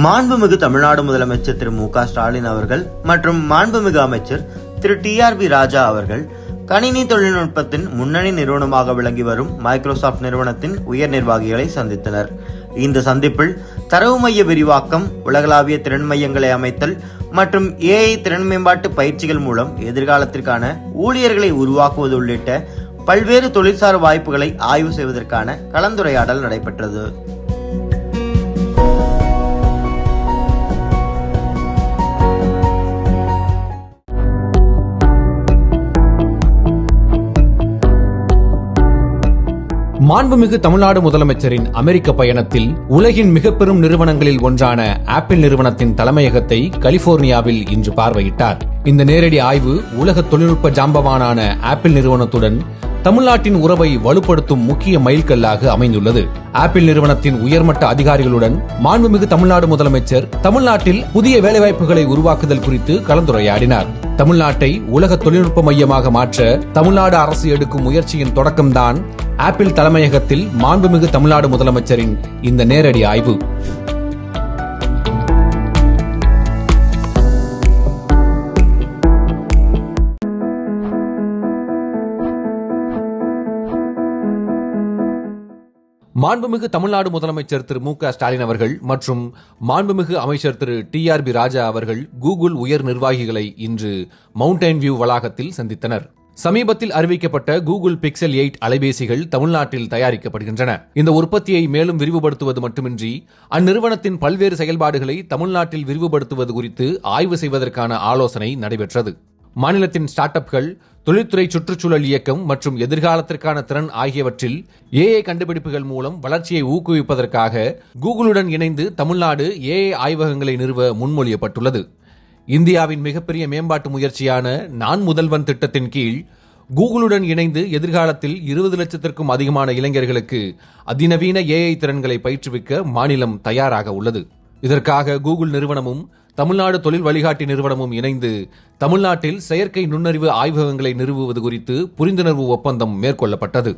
மாண்புமிகு தமிழ்நாடு முதலமைச்சர் திரு மு.க. ஸ்டாலின் அவர்கள் மற்றும் மாண்புமிகு அமைச்சர் திரு டி.ஆர்.பி. ராஜா அவர்கள் கணினி தொழில்நுட்பத்தின் முன்னணி நிறுவனமாக விளங்கி வரும் மைக்ரோசாப்ட் நிறுவனத்தின் உயர் நிர்வாகிகளை சந்தித்தனர். இந்த சந்திப்பில் தரவு மைய விரிவாக்கம், உலகளாவிய திறன் மையங்களை அமைத்தல் மற்றும் ஏஐ திறன் மேம்பாட்டு பயிற்சிகள் மூலம் எதிர்காலத்திற்கான ஊழியர்களை உருவாக்குவது உள்ளிட்ட பல்வேறு தொழில்சார் வாய்ப்புகளை ஆய்வு செய்வதற்கான கலந்துரையாடல் நடைபெற்றது. மாண்புமிகு தமிழ்நாடு முதலமைச்சரின் அமெரிக்க பயணத்தில் உலகின் மிக பெரும் நிறுவனங்களில் ஒன்றான ஆப்பிள் நிறுவனத்தின் தலைமையகத்தை கலிபோர்னியாவில் இன்று பார்வையிட்டார். இந்த நேரடி ஆய்வு உலக தொழில்நுட்ப ஜாம்பவானான ஆப்பிள் நிறுவனத்துடன் தமிழ்நாட்டின் உறவை வலுப்படுத்தும் முக்கிய மைல்கல்லாக அமைந்துள்ளது. ஆப்பிள் நிறுவனத்தின் உயர்மட்ட அதிகாரிகளுடன் மாண்புமிகு தமிழ்நாடு முதலமைச்சர் தமிழ்நாட்டில் புதிய வேலைவாய்ப்புகளை உருவாக்குதல் குறித்து கலந்துரையாடினார். தமிழ்நாட்டை உலக தொழில்நுட்ப மையமாக மாற்ற தமிழ்நாடு அரசு எடுக்கும் முயற்சியின் தொடக்கம்தான் ஆப்பிள் தலைமையகத்தில் மாண்புமிகு தமிழ்நாடு முதலமைச்சரின் இந்த நேரடி ஆய்வு. மாண்புமிகு தமிழ்நாடு முதலமைச்சர் திரு மு.க. ஸ்டாலின் அவர்கள் மற்றும் மாண்புமிகு அமைச்சர் திரு டி.ஆர்.பி. ராஜா அவர்கள் கூகுள் உயர் நிர்வாகிகளை இன்று மவுண்டைன் வியூ வளாகத்தில் சந்தித்தனர். சமீபத்தில் அறிவிக்கப்பட்ட கூகுள் பிக்சல் 8 அலைபேசிகள் தமிழ்நாட்டில் தயாரிக்கப்படுகின்றன. இந்த உற்பத்தியை மேலும் விரிவுபடுத்துவது மட்டுமின்றி அந்நிறுவனத்தின் பல்வேறு செயல்பாடுகளை தமிழ்நாட்டில் விரிவுபடுத்துவது குறித்து ஆய்வு செய்வதற்கான ஆலோசனை நடைபெற்றது. மாநிலத்தின் ஸ்டார்ட் அப்கள், தொழில்துறை, சுற்றுச்சூழல் இயக்கம் மற்றும் எதிர்காலத்திற்கான திறன் ஆகியவற்றில் ஏஐ கண்டுபிடிப்புகள் மூலம் வளர்ச்சியை ஊக்குவிப்பதற்காக கூகுளுடன் இணைந்து தமிழ்நாடு ஏஐ ஆய்வகங்களை நிறுவ முன்மொழியப்பட்டுள்ளது. இந்தியாவின் மிகப்பெரிய மேம்பாட்டு முயற்சியான நான் முதல்வன் திட்டத்தின் கீழ் கூகுளுடன் இணைந்து எதிர்காலத்தில் 20 லட்சத்திற்கும் அதிகமான இளைஞர்களுக்கு அதிநவீன ஏஐ திறன்களை பயிற்றுவிக்க மாநிலம் தயாராக உள்ளது. இதற்காக கூகுள் நிறுவனமும் தமிழ்நாடு தொழில் வழிகாட்டி நிறுவனமும் இணைந்து தமிழ்நாட்டில் செயற்கை நுண்ணறிவு ஆய்வகங்களை நிறுவுவது குறித்து புரிந்துணர்வு ஒப்பந்தம் மேற்கொள்ளப்பட்டது.